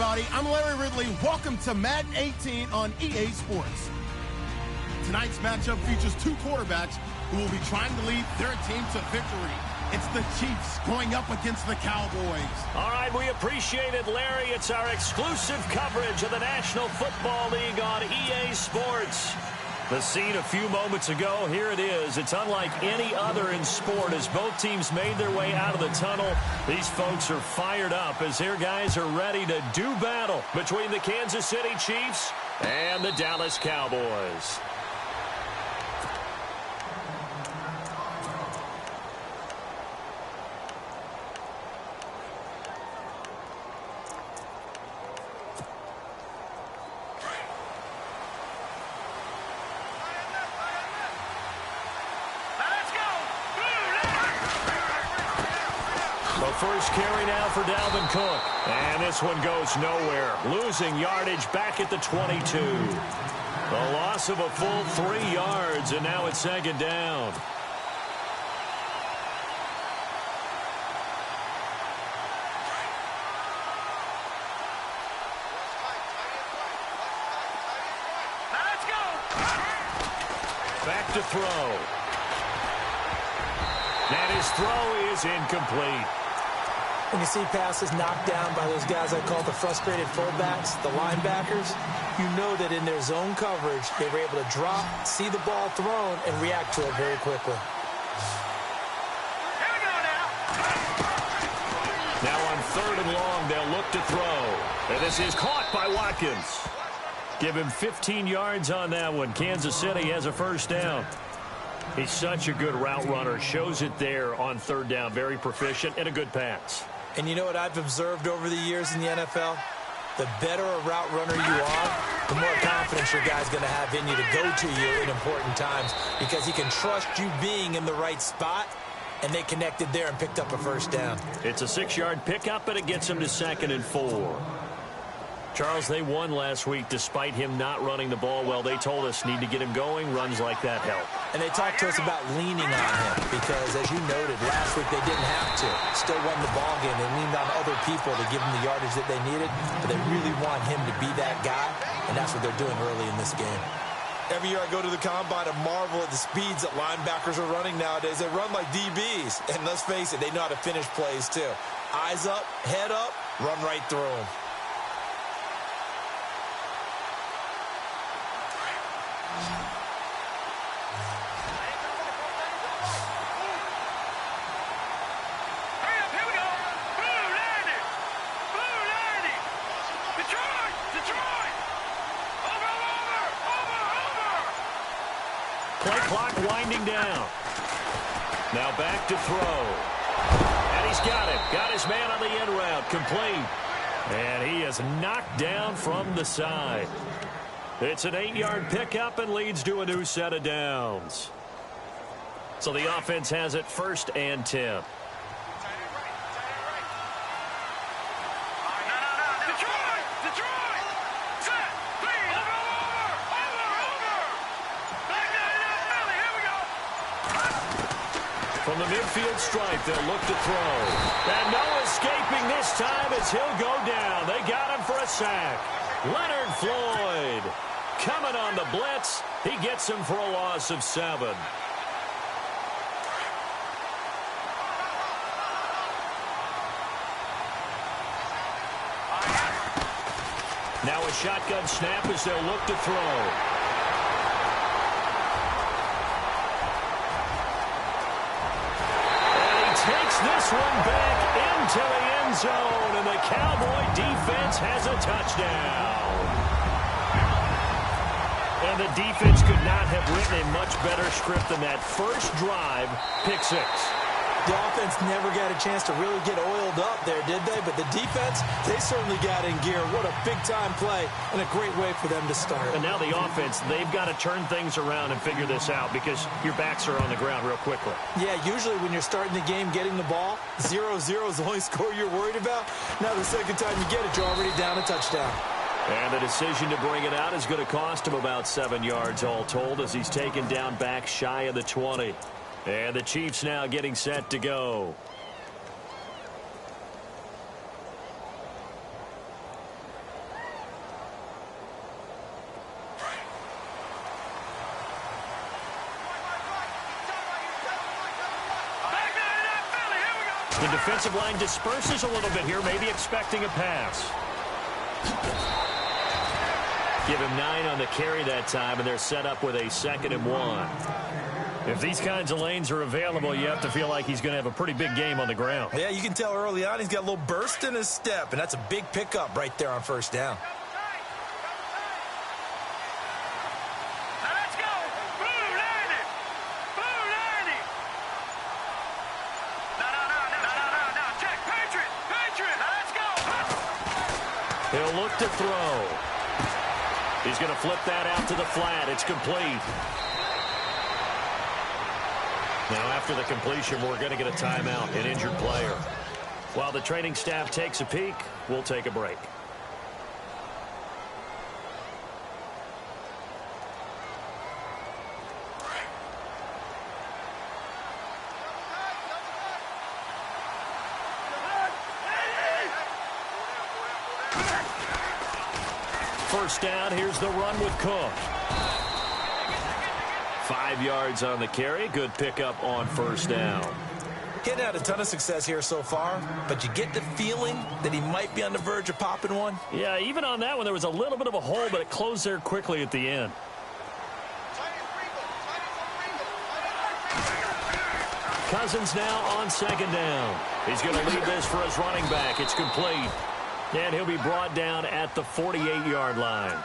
everybody. I'm Larry Ridley. Welcome to Madden 18 on EA Sports. Tonight's matchup features two quarterbacks who will be trying to lead their team to victory. It's the Chiefs going up against the Cowboys. All right, we appreciate it, Larry. It's our exclusive coverage of the National Football League on EA Sports. The scene a few moments ago, here it is. It's unlike any other in sport as both teams made their way out of the tunnel. These folks are fired up as their guys are ready to do battle between the Kansas City Chiefs and the Dallas Cowboys. First carry now for Dalvin Cook. And this one goes nowhere. Losing yardage back at the 22. The loss of a full 3 yards, and now it's second down. Let's go. Back to throw. And his throw is incomplete. When you see passes knocked down by those guys I call the frustrated fullbacks, the linebackers, you know that in their zone coverage, they were able to drop, see the ball thrown, and react to it very quickly. Here we go now. Now on 3rd and long, they'll look to throw. And this is caught by Watkins. Give him 15 yards on that one. Kansas City has a first down. He's such a good route runner. Shows it there on 3rd down. Very proficient and a good pass. And you know what I've observed over the years in the NFL? The better a route runner you are, the more confidence your guy's going to have in you to go to you in important times because he can trust you being in the right spot, and they connected there and picked up a first down. It's a 6-yard pickup, and it gets him to 2nd and 4. Charles, they won last week despite him not running the ball well. They told us need to get him going. Runs like that help. And they talked to us about leaning on him because, as you noted, last week they didn't have to. Still won the ball game. They leaned on other people to give them the yardage that they needed, but they really want him to be that guy, and that's what they're doing early in this game. Every year I go to the combine and marvel at the speeds that linebackers are running nowadays. They run like DBs, and let's face it, they know how to finish plays too. Eyes up, head up, run right through them. Play clock winding down. Now back to throw. And he's got it. Got his man on the end route. Complete. And he is knocked down from the side. It's an 8-yard pickup and leads to a new set of downs. So the offense has it 1st and 10. From the midfield stripe, they'll look to throw. And no escaping this time as he'll go down. They got him for a sack. Leonard Floyd coming on the blitz. He gets him for a loss of 7. Now a shotgun snap as they'll look to throw. Takes this one back into the end zone, and the Cowboy defense has a touchdown. And the defense could not have written a much better script than that first drive, pick 6. The offense never got a chance to really get oiled up there, did they? But the defense, they certainly got in gear. What a big-time play and a great way for them to start. And now the offense, they've got to turn things around and figure this out because your backs are on the ground real quickly. Yeah, usually when you're starting the game getting the ball, 0-0 is the only score you're worried about. Now the second time you get it, you're already down a touchdown. And the decision to bring it out is going to cost him about 7 yards all told as he's taken down back shy of the 20. And the Chiefs now getting set to go. The defensive line disperses a little bit here, maybe expecting a pass. Give him 9 on the carry that time, and they're set up with a 2nd and 1. If these kinds of lanes are available, you have to feel like he's going to have a pretty big game on the ground. Yeah, you can tell early on he's got a little burst in his step, and that's a big pickup right there on 1st down. Now let's go. Blue landing. Blue landing. No. Check. Patriot. Now let's go. He'll look to throw. He's going to flip that out to the flat. It's complete. Now, after the completion, we're going to get a timeout, an injured player. While the training staff takes a peek, we'll take a break. First down, here's the run with Cook. 5 yards on the carry. Good pickup on 1st down. He hadn't had a ton of success here so far, but you get the feeling that he might be on the verge of popping one. Yeah, even on that one, there was a little bit of a hole, but it closed there quickly at the end. Cousins now on 2nd down. He's going to lead this for his running back. It's complete. And he'll be brought down at the 48-yard line.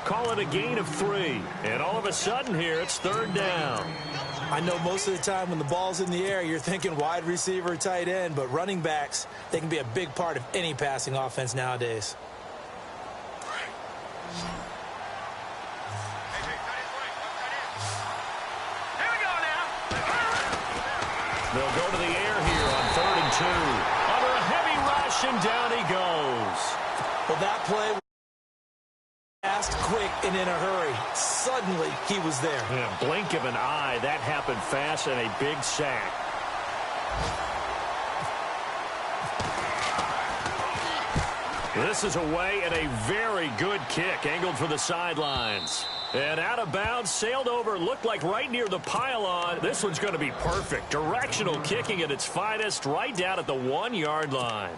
Call it a gain of 3. And all of a sudden here, it's 3rd down. I know most of the time when the ball's in the air, you're thinking wide receiver, tight end, but running backs, they can be a big part of any passing offense nowadays. Here we go now. They'll go to the air here on 3rd and 2. Under a heavy rush, and down he goes. Well, that play was fast, quick, and in a hurry. Suddenly, he was there. In a blink of an eye, that happened fast, and a big sack. This is away, and a very good kick, angled for the sidelines. And out of bounds, sailed over, looked like right near the pylon. This one's going to be perfect. Directional kicking at its finest, right down at the 1-yard line.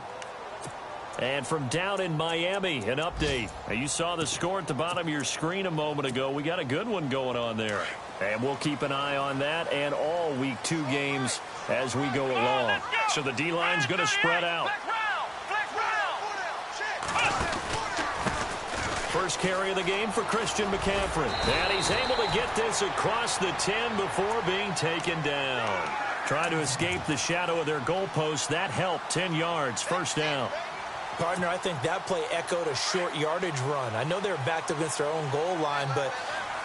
And from down in Miami, an update. Now, you saw the score at the bottom of your screen a moment ago. We got a good one going on there. And we'll keep an eye on that and all Week 2 games as we go along. So the D-line's going to spread out. First carry of the game for Christian McCaffrey. And he's able to get this across the 10 before being taken down. Trying to escape the shadow of their goalpost. That helped. 10 yards, 1st down. Partner, I think that play echoed a short yardage run. I know they were backed up against their own goal line, but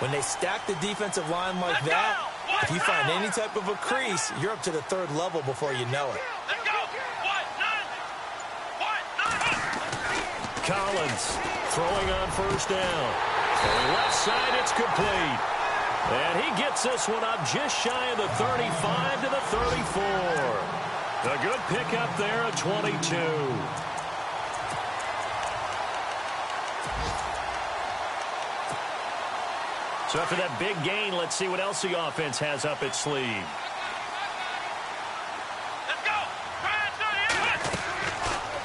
when they stack the defensive line like that, if you find any type of a crease, you're up to the 3rd level before you know it. Collins throwing on 1st down. And left side, it's complete. And he gets this one up just shy of the 35 to the 34. A good pickup there at 22. So after that big gain, let's see what else the offense has up its sleeve. Let's go.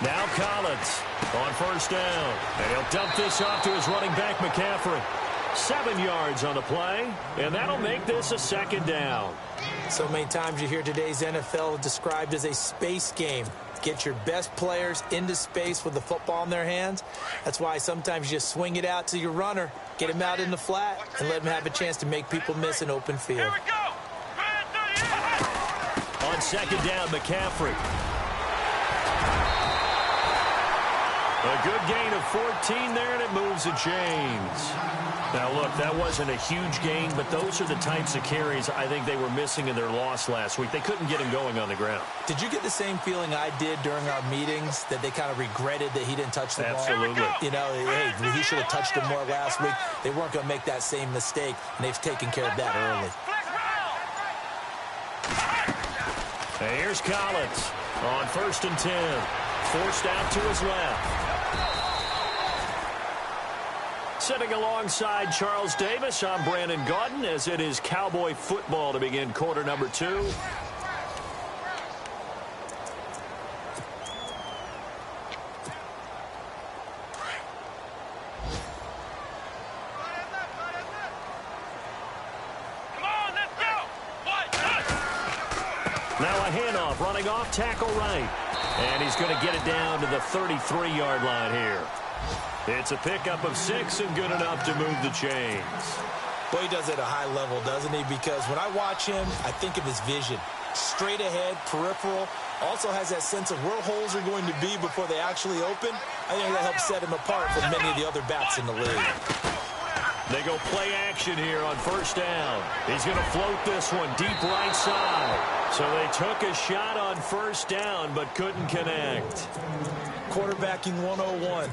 Now Collins on 1st down. And he'll dump this off to his running back, McCaffrey. 7 yards on the play, and that'll make this a 2nd down. So many times you hear today's NFL described as a space game. Get your best players into space with the football in their hands. That's why sometimes you just swing it out to your runner, get him out in the flat, and let him have a chance to make people miss an open field. Here we go. On 2nd down, McCaffrey. A good gain of 14 there, and it moves the chains. Now, look, that wasn't a huge gain, but those are the types of carries I think they were missing in their loss last week. They couldn't get him going on the ground. Did you get the same feeling I did during our meetings, that they kind of regretted that he didn't touch the ball? Absolutely. You know, hey, he should have touched him more last week. They weren't going to make that same mistake, and they've taken care of that early. And here's Collins on 1st and 10. Forced out to his left. Sitting alongside Charles Davis, I'm Brandon Gaudin, as it is Cowboy football to begin quarter number 2. Now a handoff, running off, tackle right. And he's going to get it down to the 33-yard line here. It's a pickup of 6 and good enough to move the chains. Boy, he does it at a high level, doesn't he? Because when I watch him, I think of his vision. Straight ahead, peripheral. Also has that sense of where holes are going to be before they actually open. I think that helps set him apart from many of the other backs in the league. They go play action here on first down. He's going to float this one deep right side. So they took a shot on first down but couldn't connect. Quarterbacking 101.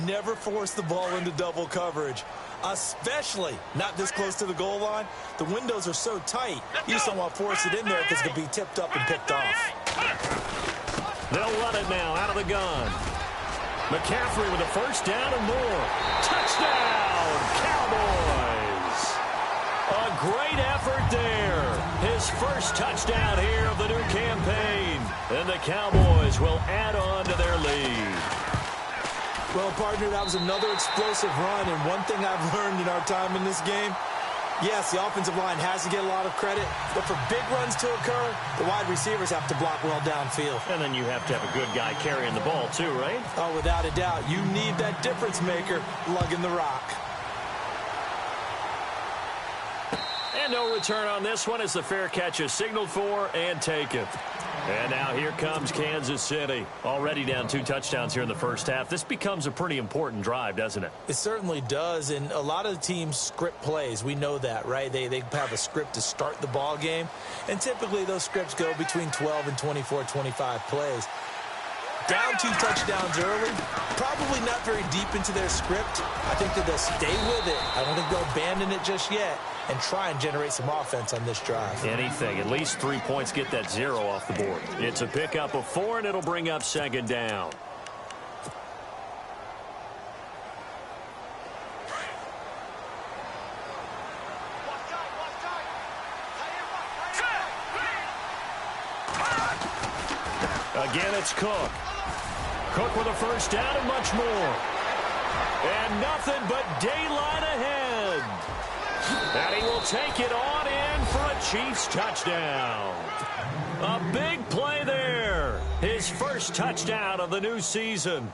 Never force the ball into double coverage, especially not this close to the goal line. The windows are so tight, you just don't want to force it in there because it could be tipped up and picked off. They'll run it now out of the gun. McCaffrey with a first down and more. Touchdown, Cowboys. A great effort there. His first touchdown here of the new campaign. And the Cowboys will add on to their lead. Well, partner, that was another explosive run, and one thing I've learned in our time in this game, yes, the offensive line has to get a lot of credit, but for big runs to occur, the wide receivers have to block well downfield. And then you have to have a good guy carrying the ball too, right? Oh, without a doubt. You need that difference maker lugging the rock. And no return on this one as the fair catch is signaled for and taken. And now here comes Kansas City. Already down 2 touchdowns here in the first half. This becomes a pretty important drive, doesn't it? It certainly does, and a lot of the teams script plays. We know that, right? They have a script to start the ball game, and typically those scripts go between 12 and 24, 25 plays. Down 2 touchdowns early, probably not very deep into their script. I think that they'll stay with it. I don't think they'll abandon it just yet and try and generate some offense on this drive. Anything. At least 3 points, get that 0 off the board. It's a pickup of 4, and it'll bring up second down. Again, it's Cook. Cook with a first down and much more. And nothing but daylight ahead. And he will take it on in for a Chiefs touchdown. A big play there. His first touchdown of the new season.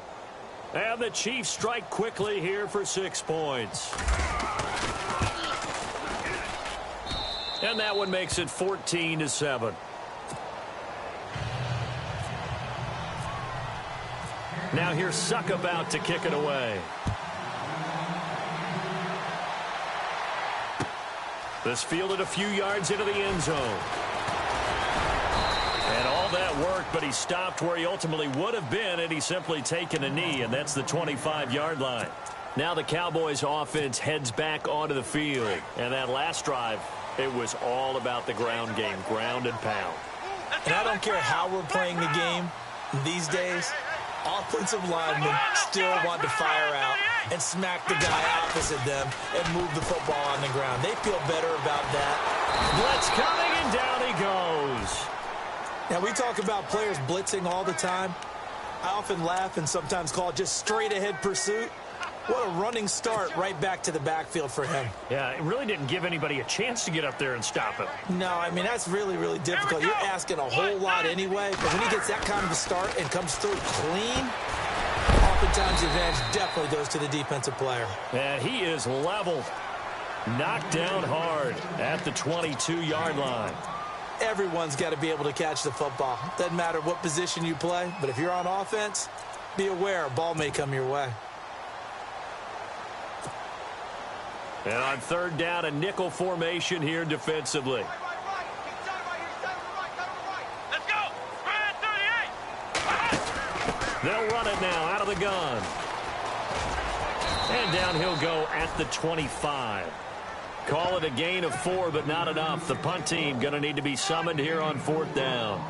And the Chiefs strike quickly here for 6 points. And that one makes it 14-7. Now here's Suck about to kick it away. This fielded a few yards into the end zone. And all that worked, but he stopped where he ultimately would have been had he simply taken a knee, and that's the 25-yard line. Now the Cowboys offense heads back onto the field. And that last drive, it was all about the ground game, ground and pound. And I don't care how we're playing the game these days, offensive linemen still want to fire out and smack the guy opposite them and move the football on the ground. They feel better about that. Blitz coming, and down he goes. Now, we talk about players blitzing all the time. I often laugh and sometimes call it just straight-ahead pursuit. What a running start right back to the backfield for him. Yeah, it really didn't give anybody a chance to get up there and stop him. No, I mean, that's really, really difficult. You're asking a whole lot anyway, but when he gets that kind of a start and comes through clean, oftentimes the advantage definitely goes to the defensive player. And he is leveled. Knocked down hard at the 22-yard line. Everyone's got to be able to catch the football. Doesn't matter what position you play, but if you're on offense, be aware a ball may come your way. And on third down, a nickel formation here defensively. Let's go. Spread 38. They'll run it now out of the gun. And down he'll go at the 25. Call it a gain of 4, but not enough. The punt team going to need to be summoned here on fourth down.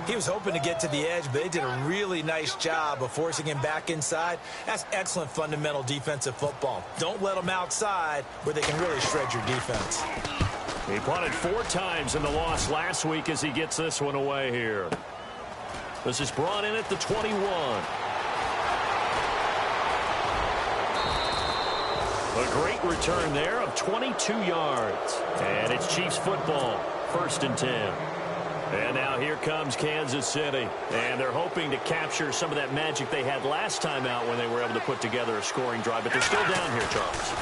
He was hoping to get to the edge, but they did a really nice job of forcing him back inside. That's excellent fundamental defensive football. Don't let them outside where they can really shred your defense. He punted 4 times in the loss last week as he gets this one away here. This is brought in at the 21. A great return there of 22 yards. And it's Chiefs football, 1st and 10. And now here comes Kansas City. And they're hoping to capture some of that magic they had last time out when they were able to put together a scoring drive. But they're still down here, Charles.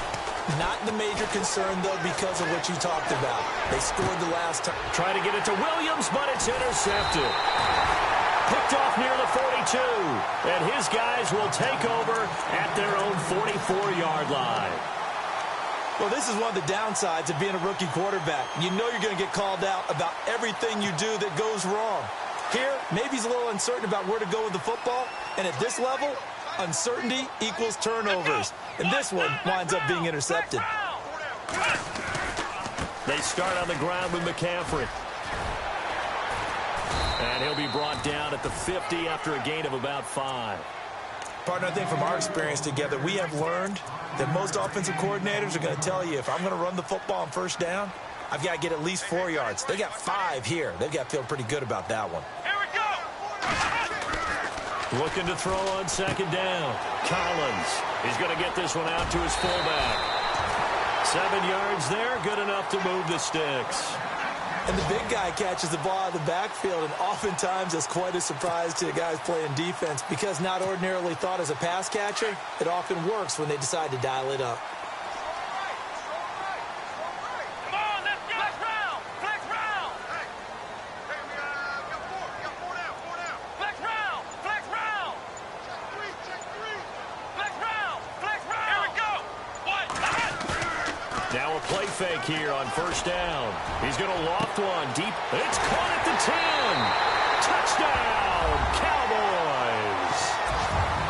Not the major concern, though, because of what you talked about. They scored the last time. Try to get it to Williams, but it's intercepted. Picked off near the 42. And his guys will take over at their own 44-yard line. Well, this is one of the downsides of being a rookie quarterback. You know you're going to get called out about everything you do that goes wrong. Here, maybe he's a little uncertain about where to go with the football. And at this level, uncertainty equals turnovers. And this one winds up being intercepted. They start on the ground with McCaffrey. And he'll be brought down at the 50 after a gain of about 5. Partner, I think from our experience together, we have learned that most offensive coordinators are going to tell you, if I'm going to run the football on first down, I've got to get at least 4 yards. They got 5 here. They've got to feel pretty good about that one. Here we go. Looking to throw on second down. Collins. He's going to get this one out to his fullback. 7 yards there. Good enough to move the sticks. And the big guy catches the ball out of the backfield, and oftentimes that's quite a surprise to the guys playing defense because not ordinarily thought as a pass catcher, it often works when they decide to dial it up. Come on, let's go. Flex round. Flex round. Four down. Flex round. Flex round. Check three. Flex round. Flex round. Here we go. What? Now a play fake here on first down. He's going to loft one deep. It's caught at the 10. Touchdown, Cowboys.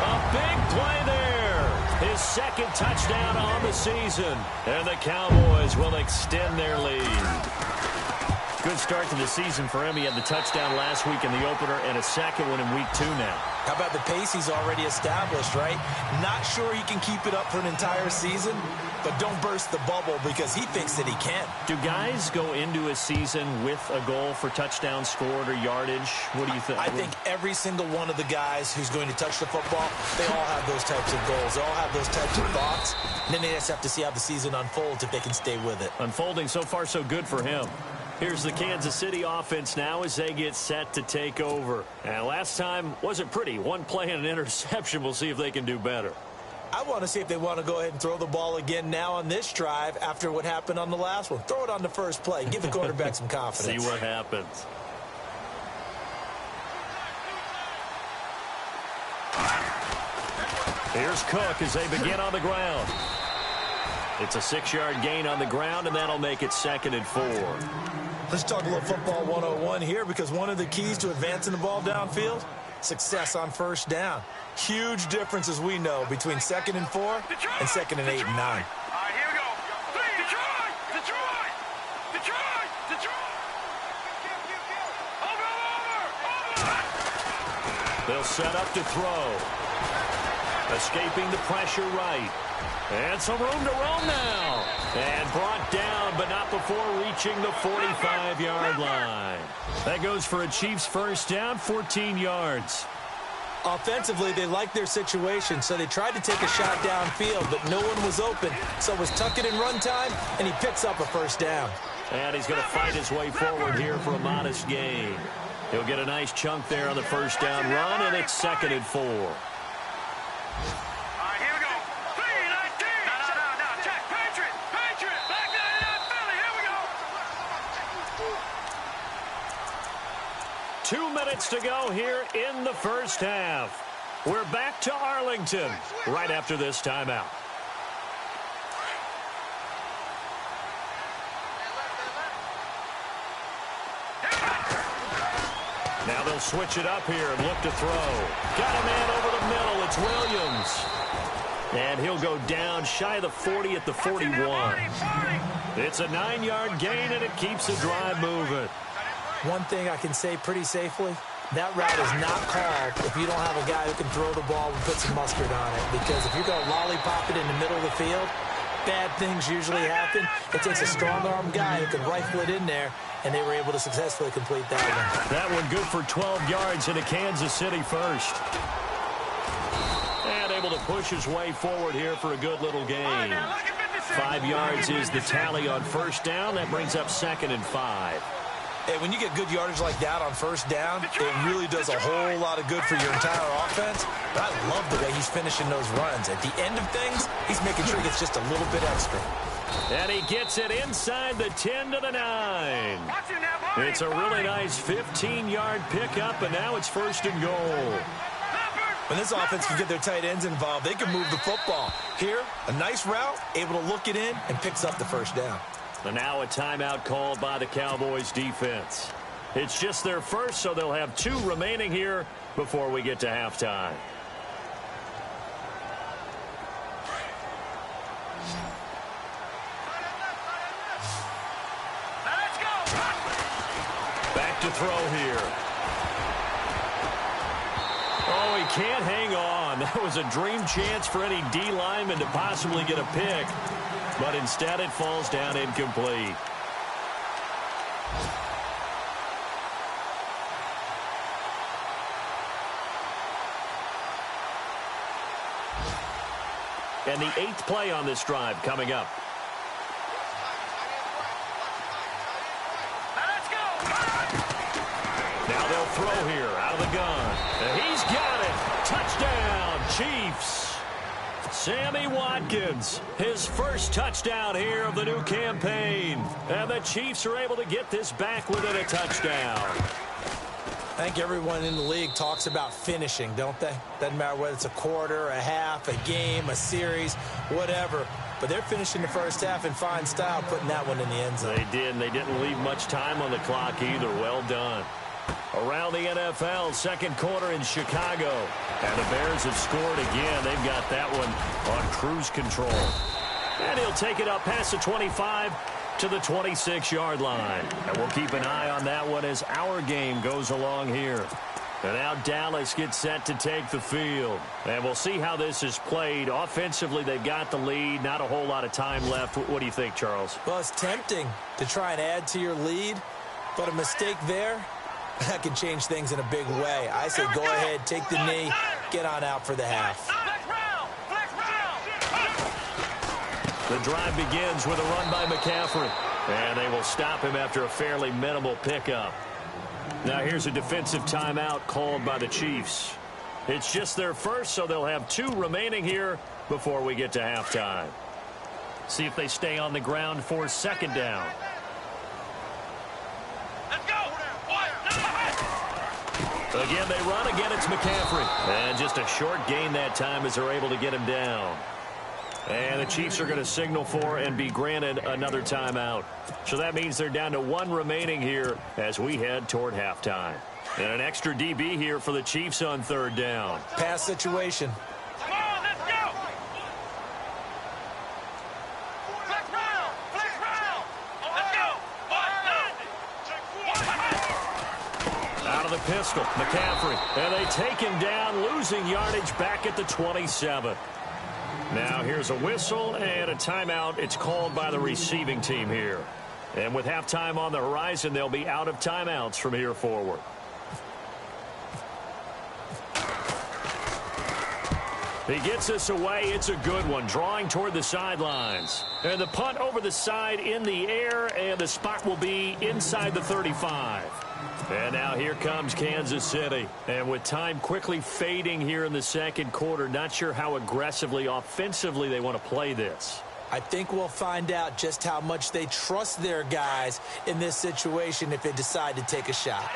A big play there. His second touchdown on the season. And the Cowboys will extend their lead. Good start to the season for him. He had the touchdown last week in the opener and a second one in week 2 now. How about the pace he's already established, right? Not sure he can keep it up for an entire season, but don't burst the bubble because he thinks that he can. Do guys go into a season with a goal for touchdown scored or yardage? What do you think? I think every single one of the guys who's going to touch the football, they all have those types of goals. They all have those types of thoughts. And then they just have to see how the season unfolds if they can stay with it. Unfolding so far so good for him. Here's the Kansas City offense now as they get set to take over. And last time wasn't pretty. One play and an interception. We'll see if they can do better. I want to see if they want to go ahead and throw the ball again now on this drive after what happened on the last one. Throw it on the first play. Give the quarterback some confidence. See what happens. Here's Cook as they begin on the ground. It's a 6-yard gain on the ground, and that'll make it 2nd and 4. Let's talk a little football 101 here because one of the keys to advancing the ball downfield, success on first down. Huge difference, as we know, between 2nd and 4 and 2nd and 8 and 9. All right, here we go. Detroit! Detroit! Detroit! Detroit! Over! They'll set up to throw. Escaping the pressure right. And some room to roam now. And brought down, but not before reaching the 45-yard line. That goes for a Chiefs first down, 14 yards. Offensively, they liked their situation, so they tried to take a shot downfield, but no one was open. So it was tuck it in run time, and he picks up a first down. And he's going to fight his way forward here for a modest gain. He'll get a nice chunk there on the first down run, and it's 2nd and 4. To go here in the first half. We're back to Arlington right after this timeout. Now they'll switch it up here and look to throw. Got a man over the middle. It's Williams. And he'll go down shy of the 40 at the 41. It's a 9-yard gain, and it keeps the drive moving. One thing I can say pretty safely, that route is not called if you don't have a guy who can throw the ball and put some mustard on it. Because if you're going to lollipop it in the middle of the field, bad things usually happen. It takes a strong-arm guy who can rifle it in there, and they were able to successfully complete that one. That one good for 12 yards into Kansas City first. And able to push his way forward here for a good little gain. 5 yards is the tally on first down. That brings up 2nd and 5. And when you get good yardage like that on first down, it really does a whole lot of good for your entire offense. But I love the way he's finishing those runs. At the end of things, he's making sure he gets just a little bit extra. And he gets it inside the 10 to the 9. It's a really nice 15-yard pickup, and now it's first and goal. When this offense can get their tight ends involved, they can move the football. Here, a nice route, able to look it in, and picks up the first down. And now a timeout called by the Cowboys defense. It's just their first, so they'll have 2 remaining here before we get to halftime. Back to throw here. Oh, he can't hang on. That was a dream chance for any D lineman to possibly get a pick. But instead it falls down incomplete. And the 8th play on this drive coming up. Now they'll throw here out of the gun. And he's got it. Touchdown, Chiefs. Sammy Watkins, his first touchdown here of the new campaign. And the Chiefs are able to get this back within a touchdown. I think everyone in the league talks about finishing, don't they? Doesn't matter whether it's a quarter, a half, a game, a series, whatever. But they're finishing the first half in fine style, putting that one in the end zone. They did, and they didn't leave much time on the clock either. Well done. Around the NFL, second quarter in Chicago. And the Bears have scored again. They've got that one on cruise control. And he'll take it up past the 25 to the 26-yard line. And we'll keep an eye on that one as our game goes along here. And now Dallas gets set to take the field. And we'll see how this is played. Offensively, they've got the lead. Not a whole lot of time left. What do you think, Charles? Well, it's tempting to try and add to your lead. But a mistake there, that can change things in a big way. I say go ahead, take the knee, get on out for the half. The drive begins with a run by McCaffrey. And they will stop him after a fairly minimal pickup. Now here's a defensive timeout called by the Chiefs. It's just their first, so they'll have 2 remaining here before we get to halftime. See if they stay on the ground for second down. Again, they run. Again, it's McCaffrey. And just a short gain that time as they're able to get him down. And the Chiefs are going to signal for and be granted another timeout. So that means they're down to 1 remaining here as we head toward halftime. And an extra DB here for the Chiefs on third down. Pass situation. Come on, let's go! Flex round! Flex round! Let's go! Out of the pistol, McCaffrey. And they take him down, losing yardage back at the 27. Now here's a whistle and a timeout. It's called by the receiving team here. And with halftime on the horizon, they'll be out of timeouts from here forward. He gets this away. It's a good one. Drawing toward the sidelines. And the punt over the side in the air, and the spot will be inside the 35. And now here comes Kansas City. And with time quickly fading here in the second quarter, not sure how aggressively, offensively they want to play this. I think we'll find out just how much they trust their guys in this situation if they decide to take a shot.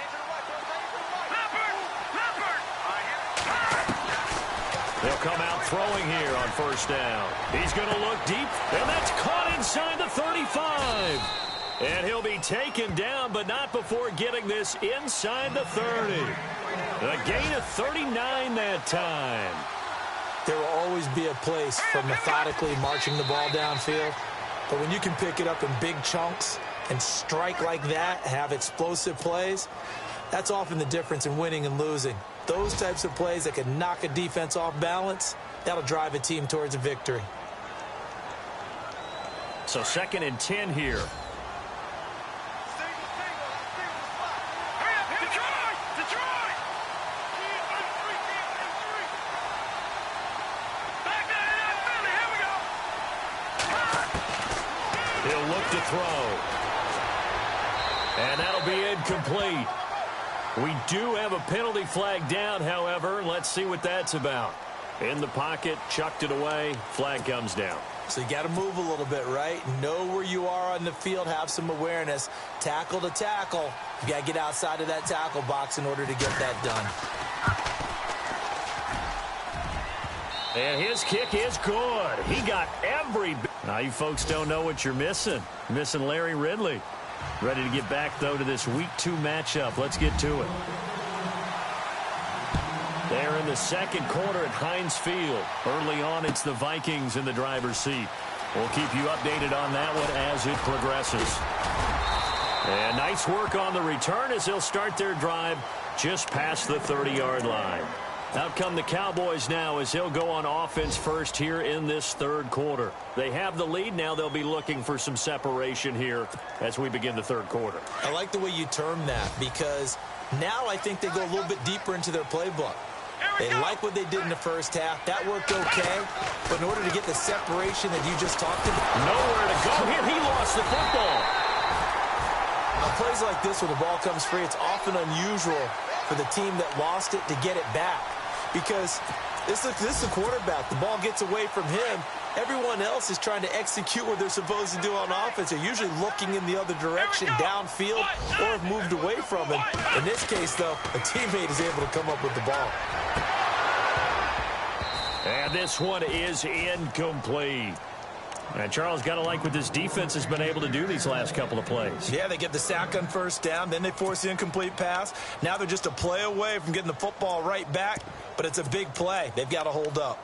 They'll come out throwing here on first down. He's going to look deep, and that's caught inside the 35. And he'll be taken down, but not before getting this inside the 30. A gain of 39 that time. There will always be a place for methodically marching the ball downfield. But when you can pick it up in big chunks and strike like that, have explosive plays, that's often the difference in winning and losing. Those types of plays that can knock a defense off balance, that'll drive a team towards a victory. So 2nd and 10 here. He'll look to throw. And that'll be incomplete. We do have a penalty flag down, however. Let's see what that's about. In the pocket, chucked it away, flag comes down. So you got to move a little bit, right? Know where you are on the field, have some awareness. Tackle to tackle. You got to get outside of that tackle box in order to get that done. And his kick is good. He got every bit. Now, you folks don't know what you're missing. Missing Larry Ridley. Ready to get back, though, to this Week 2 matchup. Let's get to it. They're in the second quarter at Heinz Field. Early on, it's the Vikings in the driver's seat. We'll keep you updated on that one as it progresses. And nice work on the return as they'll start their drive just past the 30-yard line. Out come the Cowboys now as they'll go on offense first here in this third quarter. They have the lead. Now they'll be looking for some separation here as we begin the third quarter. I like the way you term that because now I think they go a little bit deeper into their playbook. They like what they did in the first half. That worked okay. But in order to get the separation that you just talked about. Nowhere to go here. He lost the football. Now, plays like this where the ball comes free, it's often unusual for the team that lost it to get it back. Because this is a quarterback. The ball gets away from him. Everyone else is trying to execute what they're supposed to do on offense. They're usually looking in the other direction, downfield, or have moved away from him. In this case, though, a teammate is able to come up with the ball. And this one is incomplete. And Charles, got to like what this defense has been able to do these last couple of plays. Yeah, they get the sack on first down, then they force the incomplete pass. Now they're just a play away from getting the football right back, but it's a big play. They've got to hold up.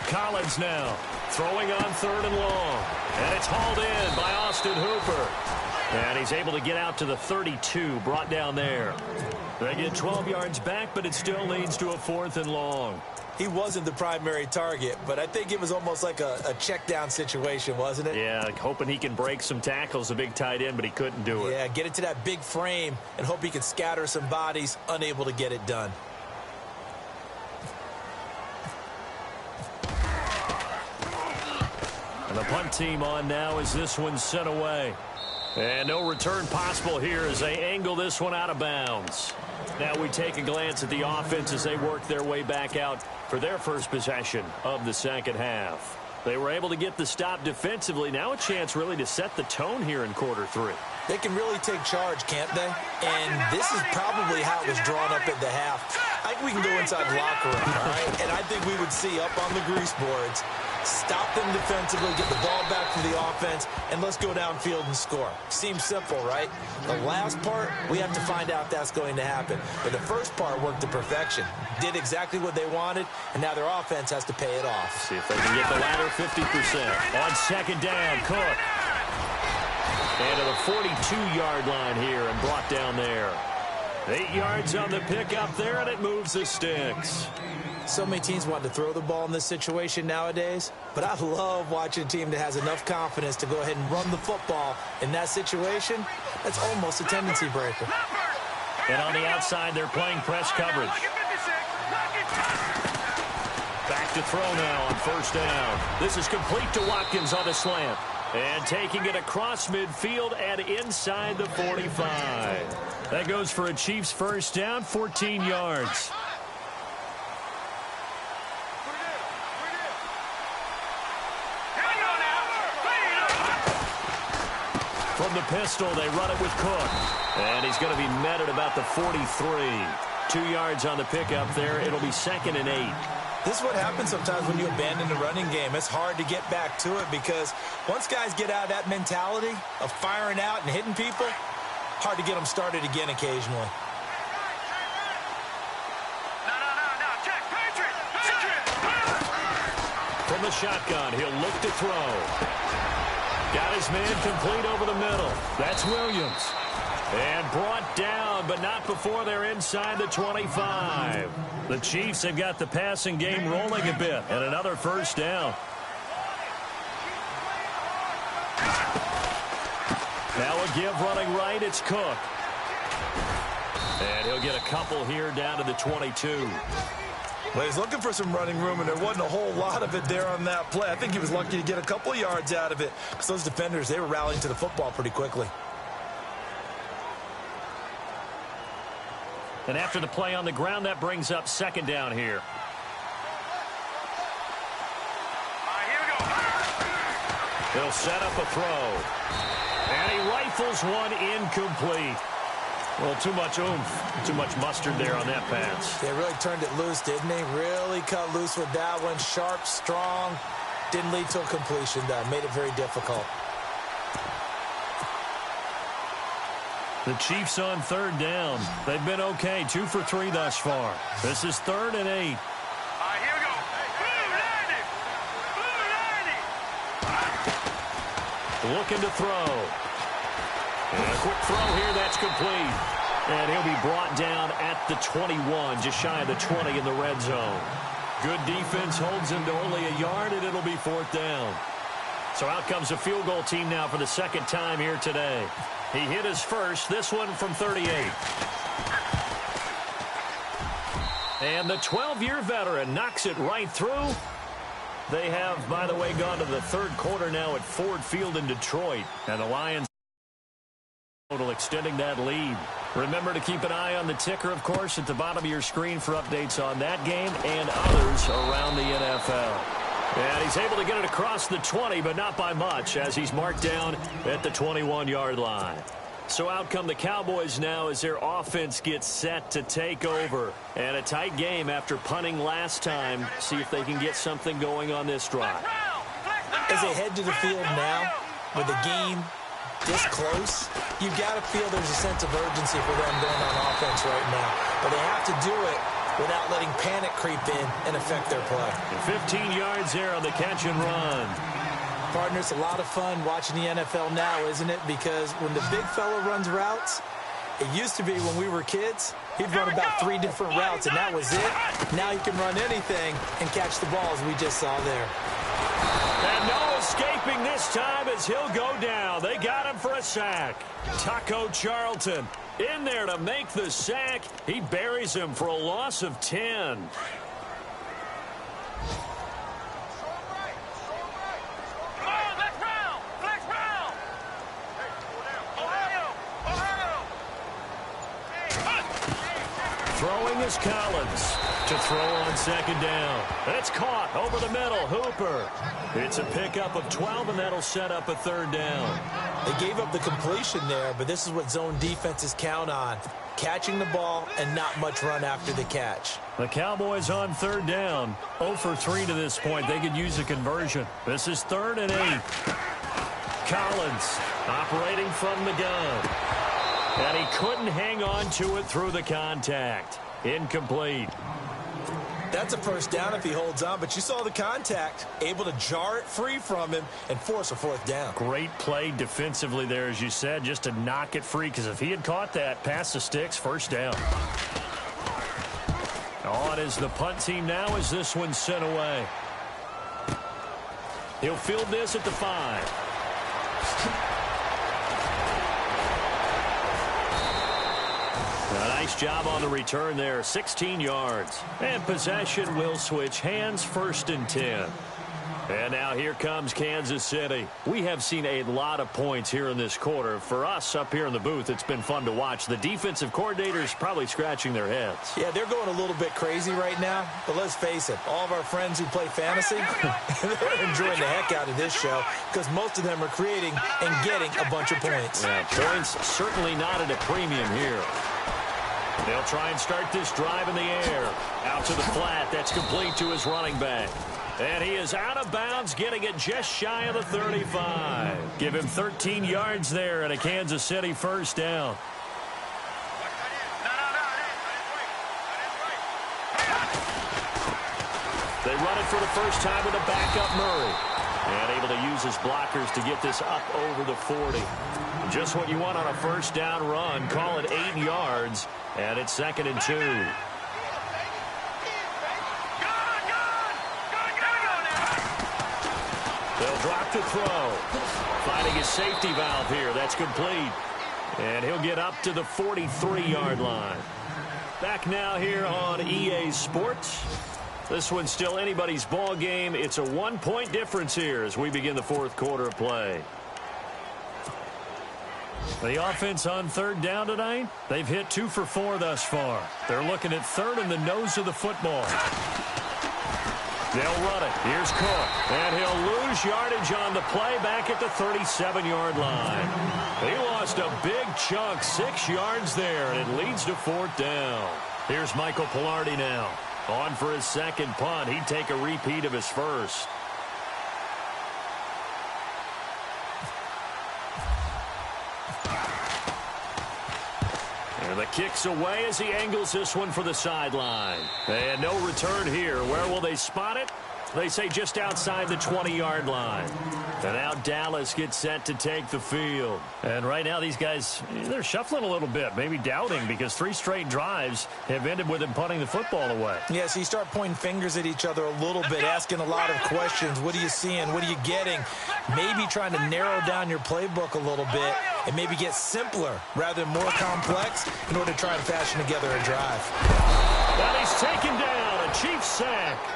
Collins now throwing on third and long. And it's hauled in by Austin Hooper. And he's able to get out to the 32, brought down there. They get 12 yards back, but it still leads to a 4th and long. He wasn't the primary target, but I think it was almost like a check down situation, wasn't it? Yeah, hoping he can break some tackles, a big tight end, but he couldn't do it. Yeah, get it to that big frame and hope he can scatter some bodies, unable to get it done. And the punt team on now as this one's sent away. And no return possible here as they angle this one out of bounds. Now we take a glance at the offense as they work their way back out for their first possession of the second half. They were able to get the stop defensively. Now a chance really to set the tone here in quarter 3. They can really take charge, can't they? And this is probably how it was drawn up at the half. I think we can go inside the locker room, all right? And I think we would see up on the grease boards, stop them defensively, get the ball back to the offense, and let's go downfield and score. Seems simple, right? The last part, we have to find out if that's going to happen. But the first part worked to perfection. Did exactly what they wanted, and now their offense has to pay it off. See if they can get the latter 50%. On second down, Cook. And to the 42-yard line here and brought down there. 8 yards on the pickup there, and it moves the sticks. So many teams want to throw the ball in this situation nowadays, but I love watching a team that has enough confidence to go ahead and run the football in that situation. That's almost a tendency breaker. And on the outside, they're playing press coverage. Back to throw now on first down. This is complete to Watkins on a slant. And taking it across midfield and inside the 45. That goes for a Chiefs first down, 14 yards. From the pistol, they run it with Cook. And he's going to be met at about the 43. 2 yards on the pickup there. It'll be 2nd and 8. This is what happens sometimes when you abandon the running game. It's hard to get back to it because once guys get out of that mentality of firing out and hitting people, hard to get them started again occasionally. From the shotgun, he'll look to throw. Got his man complete over the middle. That's Williams. And brought down, but not before they're inside the 25. The Chiefs have got the passing game rolling a bit, and another first down. Now a give running right, it's Cook. And he'll get a couple here down to the 22. Well, he's looking for some running room, and there wasn't a whole lot of it there on that play. I think he was lucky to get a couple of yards out of it, because those defenders, they were rallying to the football pretty quickly. And after the play on the ground, that brings up second down here. Here we go. He'll set up a throw. And he rifles one incomplete. Well, too much oomph, too much mustard there on that pass. They really turned it loose, didn't they? Really cut loose with that one. Sharp, strong. Didn't lead to a completion, though. Made it very difficult. The Chiefs on third down. They've been okay, 2 for 3 thus far. This is 3rd and 8. Here we go. Blue 90. Looking to throw. And a quick throw here, that's complete. And he'll be brought down at the 21, just shy of the 20 in the red zone. Good defense holds him to only a yard, and it'll be 4th down. So out comes a field goal team now for the second time here today. He hit his first, this one from 38. And the 12-year veteran knocks it right through. They have, by the way, gone to the 3rd quarter now at Ford Field in Detroit. And the Lions total extending that lead. Remember to keep an eye on the ticker, of course, at the bottom of your screen for updates on that game and others around the NFL. And he's able to get it across the 20, but not by much, as he's marked down at the 21-yard line. So out come the Cowboys now as their offense gets set to take over. And a tight game after punting last time. See if they can get something going on this drive. As they head to the field now, with the game this close, you've got to feel there's a sense of urgency for them going on offense right now. But they have to do it without letting panic creep in and affect their play. 15 yards there on the catch and run. Partner, it's a lot of fun watching the NFL now, isn't it? Because when the big fella runs routes, it used to be when we were kids, he'd run about 3 different routes, and that was it. Now he can run anything and catch the ball, as we just saw there. And no escaping this time as he'll go down. They got him for a sack. Taco Charlton in there to make the sack. He buries him for a loss of 10. Throwing is Collins to throw on second down. It's caught over the middle. Hooper. It's a pickup of 12, and that'll set up a 3rd down. They gave up the completion there, but this is what zone defenses count on. Catching the ball and not much run after the catch. The Cowboys on 3rd down. 0 for 3 to this point. They could use a conversion. This is 3rd and 8. Collins operating from the gun. And he couldn't hang on to it through the contact. Incomplete. That's a first down if he holds on, but you saw the contact. Able to jar it free from him and force a 4th down. Great play defensively there, as you said, just to knock it free, because if he had caught that, past the sticks, 1st down. On is the punt team now as this one's sent away. He'll field this at the 5. A nice job on the return there, 16 yards. And possession will switch hands, 1st and 10. And now here comes Kansas City. We have seen a lot of points here in this quarter. For us up here in the booth, it's been fun to watch. The defensive coordinators probably scratching their heads. Yeah, they're going a little bit crazy right now. But let's face it, all of our friends who play fantasy, they're enjoying the heck out of this show because most of them are creating and getting a bunch of points. Yeah, points certainly not at a premium here. They'll try and start this drive in the air. Out to the flat. That's complete to his running back. And he is out of bounds, getting it just shy of the 35. Give him 13 yards there and a Kansas City 1st down. They run it for the first time with a backup Murray. And able to use his blockers to get this up over the 40. Just what you want on a 1st down run. Call it 8 yards. And it's 2nd and 2. They'll drop to throw. Finding his safety valve here. That's complete. And he'll get up to the 43-yard line. Back now here on EA Sports. This one's still anybody's ball game. It's a 1-point difference here as we begin the fourth quarter of play. The offense on third down tonight, they've hit 2 for 4 thus far. They're looking at third in the nose of the football. They'll run it. Here's Cook. And he'll lose yardage on the play back at the 37-yard line. He lost a big chunk, 6 yards there, and it leads to fourth down. Here's Michael Pilardi now. On for his second punt. He'd take a repeat of his first. And the kick's away as he angles this one for the sideline. And no return here. Where will they spot it? They say just outside the 20-yard line. And now Dallas gets set to take the field. And right now these guys, they're shuffling a little bit, maybe doubting, because 3 straight drives have ended with them punting the football away. Yeah, so you start pointing fingers at each other a little bit, asking a lot of questions. What are you seeing? What are you getting? Maybe trying to narrow down your playbook a little bit and maybe get simpler rather than more complex in order to try and fashion together a drive. And he's taken down, a Chiefs sack.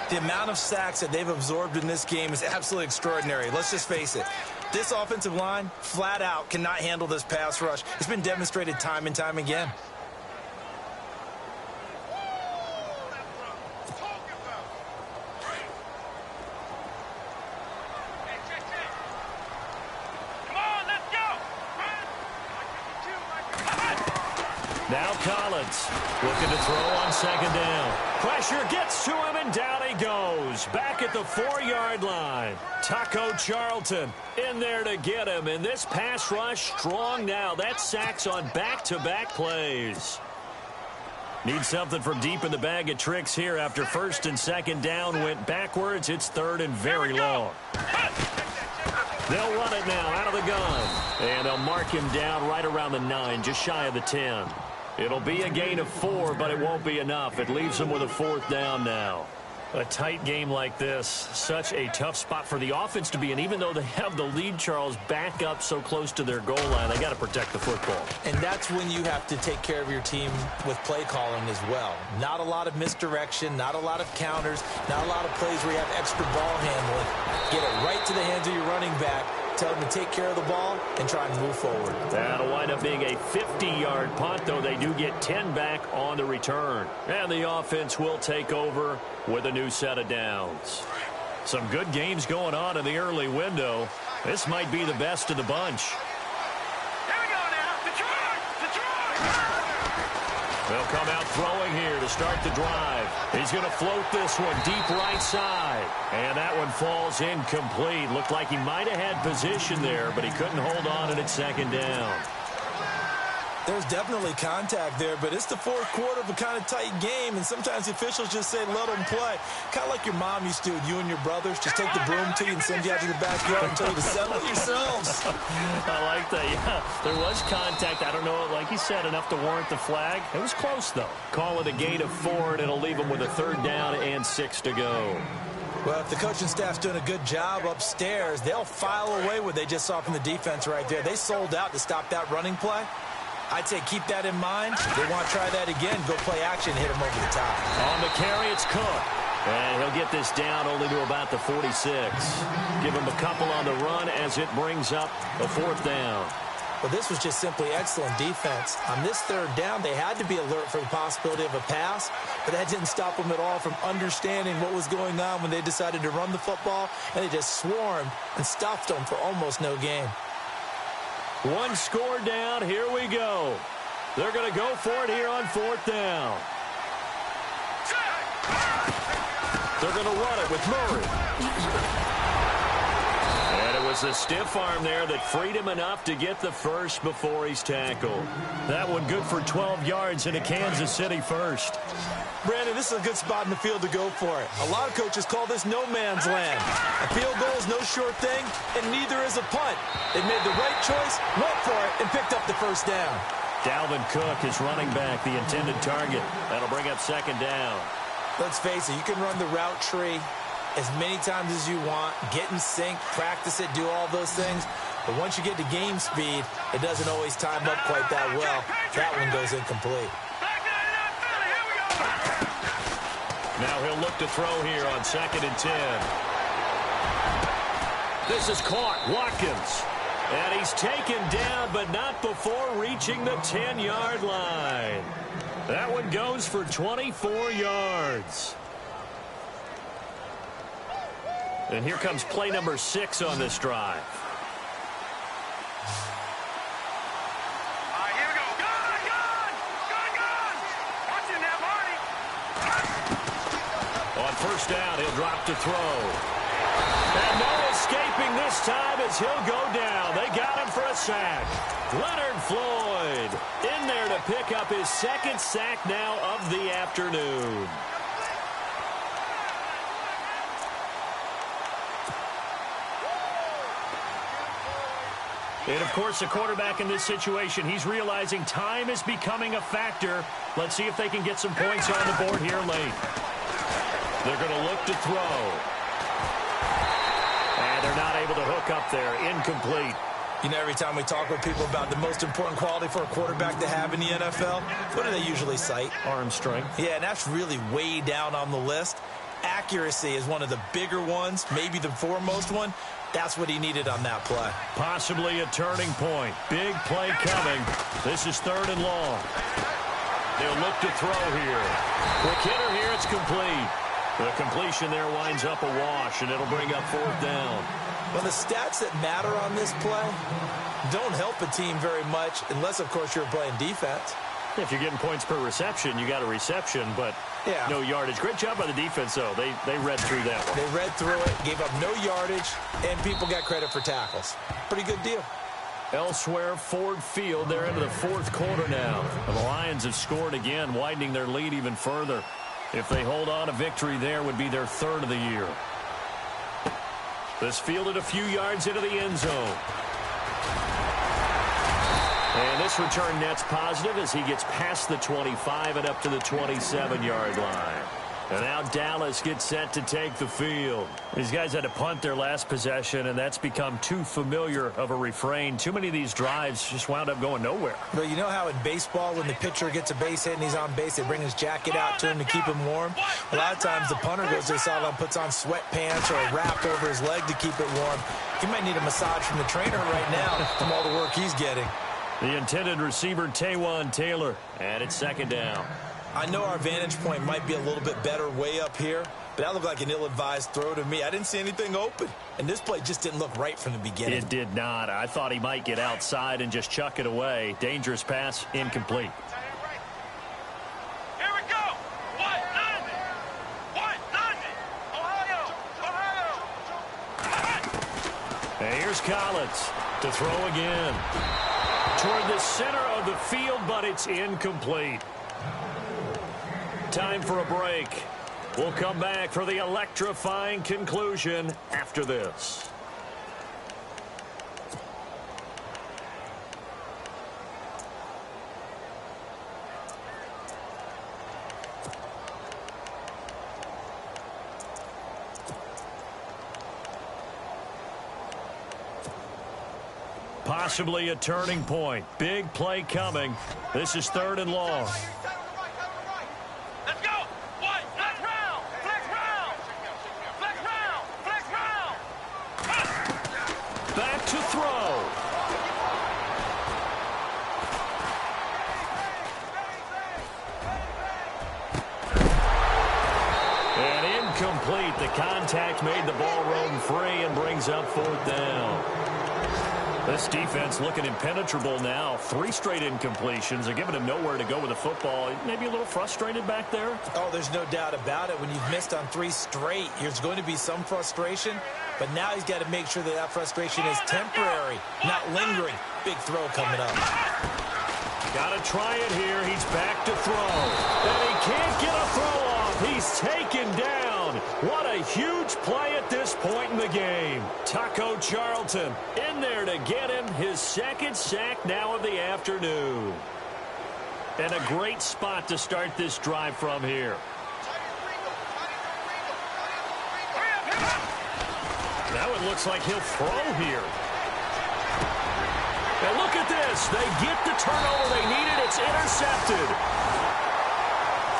The amount of sacks that they've absorbed in this game is absolutely extraordinary. Let's just face it. This offensive line, flat out, cannot handle this pass rush. It's been demonstrated time and time again. Now Collins looking to throw on second down. Pressure gets to him, and down he goes. Back at the 4-yard line. Taco Charlton in there to get him. And this pass rush strong now. That's sacks on back-to-back plays. Need something from deep in the bag of tricks here after first and second down went backwards. It's third and very long. They'll run it now out of the gun. And they'll mark him down right around the 9, just shy of the 10. It'll be a gain of 4, but it won't be enough. It leaves them with a fourth down now. A tight game like this, such a tough spot for the offense to be in. Even though they have the lead, Charles, back up so close to their goal line, they got to protect the football. And that's when you have to take care of your team with play calling as well. Not a lot of misdirection, not a lot of counters, not a lot of plays where you have extra ball handling. Get it right to the hands of your running back. Tell them to take care of the ball and try and move forward. That'll wind up being a 50-yard punt, though they do get 10 back on the return. And the offense will take over with a new set of downs. Some good games going on in the early window. This might be the best of the bunch. Here we go now. Detroit! They'll come out throwing here to start the drive. He's going to float this one deep right side. And that one falls incomplete. Looked like he might have had position there, but he couldn't hold on, and it's second down. There's definitely contact there, but it's the fourth quarter of a kind of tight game, and sometimes the officials just say, let them play. Kind of like your mom used to with you and your brothers. Just take the broom to you and send you out to the backyard and tell you to settle it yourselves. I like that, yeah. There was contact. I don't know, like you said, enough to warrant the flag. It was close, though. Call it a gain of 4, and it'll leave them with a third down and 6 to go. Well, if the coaching staff's doing a good job upstairs, they'll file away what they just saw from the defense right there. They sold out to stop that running play. I'd say keep that in mind. If they want to try that again, go play action, hit them over the top. On the carry, it's Cook. And he'll get this down only to about the 46. Give him a couple on the run as it brings up a fourth down. Well, this was just simply excellent defense. On this third down, they had to be alert for the possibility of a pass, but that didn't stop them at all from understanding what was going on when they decided to run the football, and they just swarmed and stuffed them for almost no gain. One score down. Here we go. They're going to go for it here on fourth down. They're going to run it with Murray. And it was a stiff arm there that freed him enough to get the first before he's tackled. That one good for 12 yards in a Kansas City first. Brandon, this is a good spot in the field to go for it. A lot of coaches call this no man's land. A field goal is no sure thing, and neither is a punt. They made the right choice, went for it, and picked up the first down. Dalvin Cook is running back, the intended target. That'll bring up second down. Let's face it, you can run the route tree as many times as you want, get in sync, practice it, do all those things. But once you get to game speed, it doesn't always time up quite that well. That one goes incomplete. Now he'll look to throw here on 2nd and 10. This is caught. Watkins. And he's taken down, but not before reaching the 10-yard line. That one goes for 24 yards. And here comes play number 6 on this drive. All right, here we go. Gun! Watch it now, Marty. On 1st down, he'll drop to throw. And no escaping this time as he'll go down. They got him for a sack. Leonard Floyd in there to pick up his 2nd sack now of the afternoon. And, of course, the quarterback in this situation, he's realizing time is becoming a factor. Let's see if they can get some points on the board here late. They're going to look to throw. And they're not able to hook up there. Incomplete. You know, every time we talk with people about the most important quality for a quarterback to have in the NFL, what do they usually cite? Arm strength. Yeah, and that's really way down on the list. Accuracy is one of the bigger ones, maybe the foremost one. That's what he needed on that play. Possibly a turning point. Big play coming. This is 3rd and long. They'll look to throw here. Quick hitter here. It's complete. The completion there winds up a wash, and it'll bring up 4th down. Well, the stats that matter on this play don't help a team very much unless, of course, you're playing defense. If you're getting points per reception, you got a reception, but no yardage. Great job by the defense, though. They read through that one. They read through it, gave up no yardage, and people got credit for tackles. Pretty good deal. Elsewhere, Ford Field, they're into the 4th quarter now. The Lions have scored again, widening their lead even further. If they hold on, a victory there would be their 3rd of the year. This fielded a few yards into the end zone. And this return net's positive as he gets past the 25 and up to the 27-yard line. And now Dallas gets set to take the field. These guys had to punt their last possession, and that's become too familiar of a refrain. Too many of these drives just wound up going nowhere. But you know how in baseball, when the pitcher gets a base hit and he's on base, they bring his jacket out to him to keep him warm? A lot of times the punter goes to the sideline, puts on sweatpants or a wrap over his leg to keep it warm. He might need a massage from the trainer right now from all the work he's getting. The intended receiver, Taywan Taylor, and it's 2nd down. I know our vantage point might be a little bit better way up here, but that looked like an ill-advised throw to me. I didn't see anything open, and this play just didn't look right from the beginning. It did not. I thought he might get outside and just chuck it away. Dangerous pass, incomplete. Here we go. What? London. Ohio. And here's Collins to throw again. Toward the center of the field, but it's incomplete. Time for a break. We'll come back for the electrifying conclusion after this. Possibly a turning point. Big play coming. This is 3rd and long. Let's go. What? Flex round. Back to throw. And incomplete. The contact made the ball roam free and brings up 4th down. This defense looking impenetrable now. 3 straight incompletions. They're giving him nowhere to go with the football. Maybe a little frustrated back there. Oh, there's no doubt about it. When you've missed on 3 straight, there's going to be some frustration. But now he's got to make sure that that frustration is temporary, not lingering. Big throw coming up. Got to try it here. He's back to throw. And he can't get a throw off. He's taken down. What a huge play at this point in the game. Taco Charlton in there to get him his 2nd sack now of the afternoon. And a great spot to start this drive from here. Now it looks like he'll throw here. And look at this. They get the turnover they needed. It's intercepted.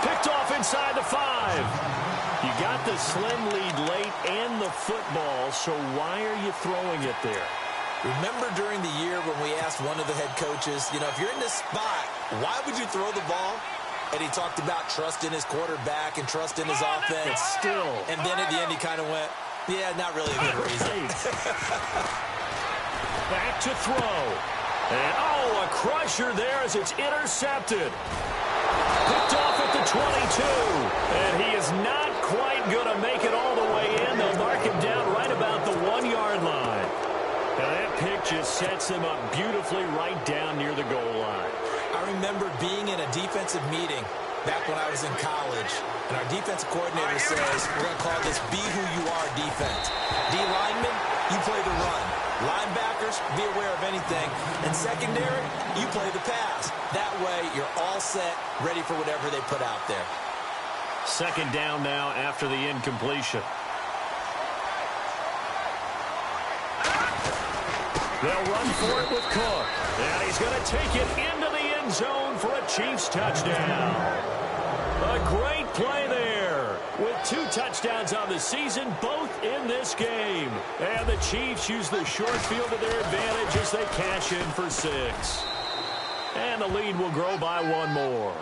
Picked off inside the 5. You got the slim lead late and the football, so why are you throwing it there? Remember during the year when we asked one of the head coaches, you know, if you're in this spot, why would you throw the ball? And he talked about trust in his quarterback and trust in his offense. Still. And then at the end he kind of went, yeah, not really a good reason. Back to throw. And, oh, a crusher there as it's intercepted. Picked off at the 22. And he is not quite going to make it all the way in. They'll mark him down right about the 1-yard line. And that pick just sets him up beautifully right down near the goal line. I remember being in a defensive meeting back when I was in college, and our defensive coordinator says, we're going to call this be who you are defense. D linemen, you play the run. Linebackers, be aware of anything. And secondary, you play the pass. That way, you're all set, ready for whatever they put out there. Second down now after the incompletion. They'll run for it with Cook. And he's going to take it into the end zone for a Chiefs touchdown. A great play there. With 2 touchdowns on the season, both in this game. And the Chiefs use the short field to their advantage as they cash in for 6. And the lead will grow by 1 more.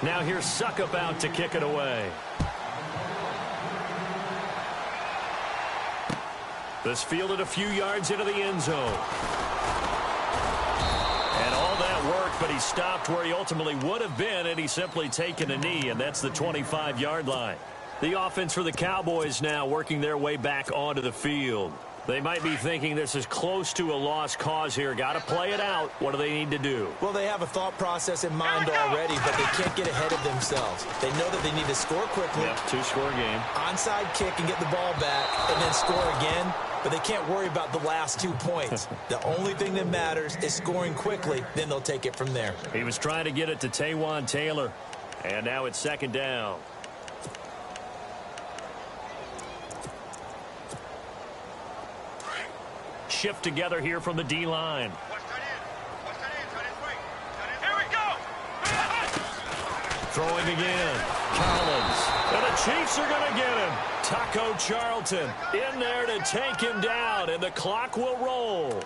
Now here's Suckup out to kick it away. This fielded a few yards into the end zone. And all that worked, but he stopped where he ultimately would have been, and he's simply taken a knee, and that's the 25-yard line. The offense for the Cowboys now working their way back onto the field. They might be thinking this is close to a lost cause here. Got to play it out. What do they need to do? Well, they have a thought process in mind already, but they can't get ahead of themselves. They know that they need to score quickly. Yep, 2-score game. Onside kick and get the ball back, and then score again. But they can't worry about the last 2 points. The only thing that matters is scoring quickly. Then they'll take it from there. He was trying to get it to Taywan Taylor. And now it's second down. Shift together here from the D-line. Here we go. Throwing again. Collins. And the Chiefs are going to get him. Taco Charlton in there to take him down, and the clock will roll.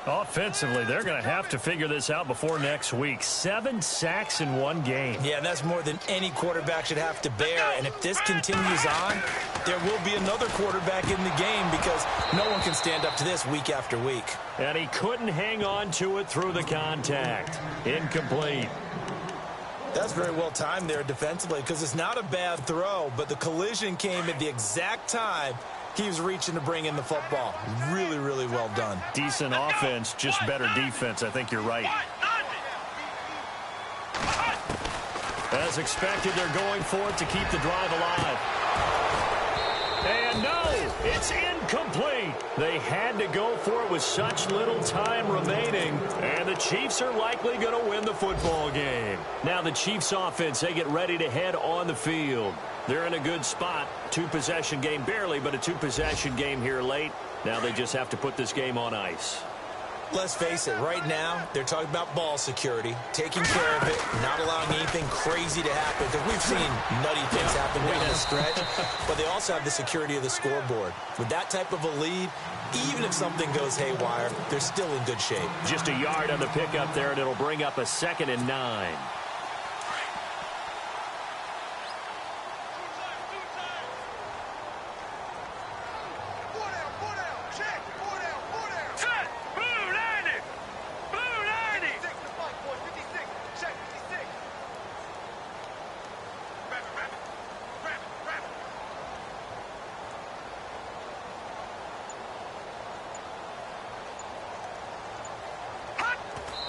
Offensively, they're going to have to figure this out before next week. 7 sacks in 1 game. Yeah, that's more than any quarterback should have to bear. And if this continues on, there will be another quarterback in the game because no one can stand up to this week after week. And he couldn't hang on to it through the contact. Incomplete. That's very well timed there defensively because it's not a bad throw, but the collision came at the exact time he was reaching to bring in the football. Really, really well done. Decent offense, just better defense. I think you're right. As expected, they're going for it to keep the drive alive. And no, it's incomplete. They had to go for it with such little time remaining, and the Chiefs are likely going to win the football game. Now the Chiefs offense, they get ready to head on the field. They're in a good spot. 2-possession game, barely, but a 2-possession game here late. Now they just have to put this game on ice. Let's face it, right now, they're talking about ball security, taking care of it, not allowing anything crazy to happen, because we've seen nutty things happen down the stretch, but they also have the security of the scoreboard. With that type of a lead, even if something goes haywire, they're still in good shape. Just a yard on the pickup there, and it'll bring up a 2nd and 9.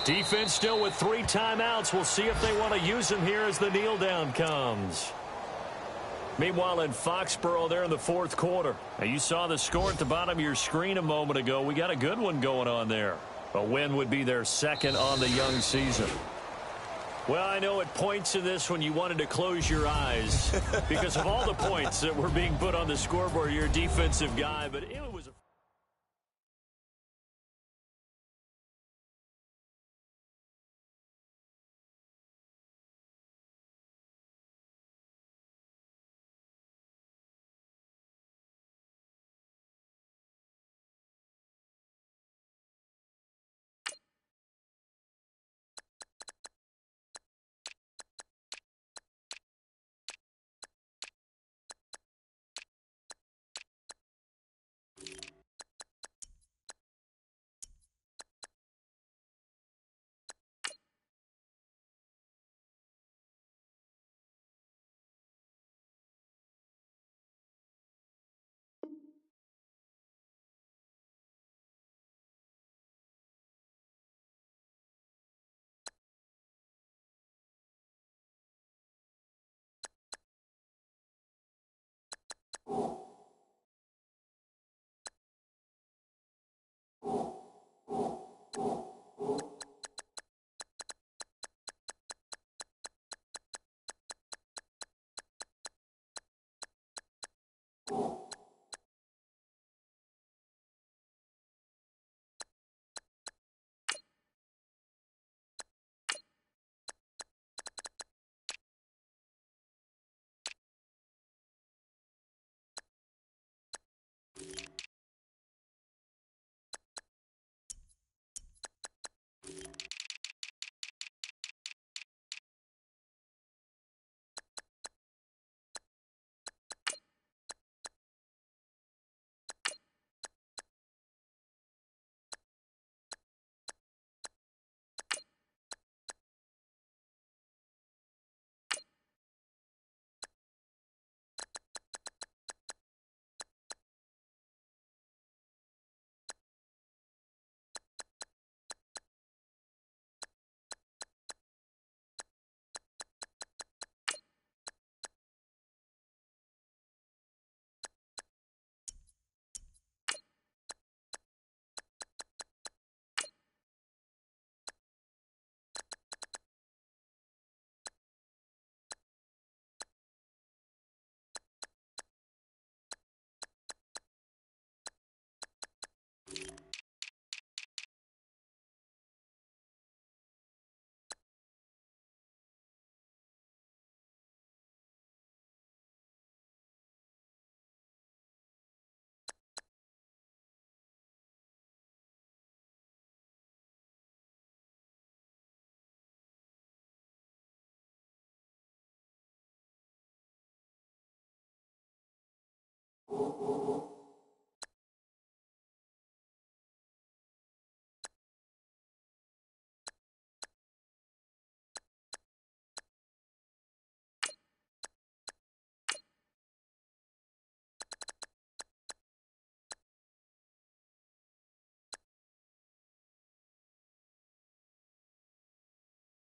Defense still with 3 timeouts. We'll see if they want to use them here as the kneel down comes. Meanwhile, in Foxborough, they're in the 4th quarter. Now, you saw the score at the bottom of your screen a moment ago. We got a good one going on there. A win would be their 2nd on the young season. Well, I know at points in this when you wanted to close your eyes because of all the points that were being put on the scoreboard. You're a defensive guy, but it was a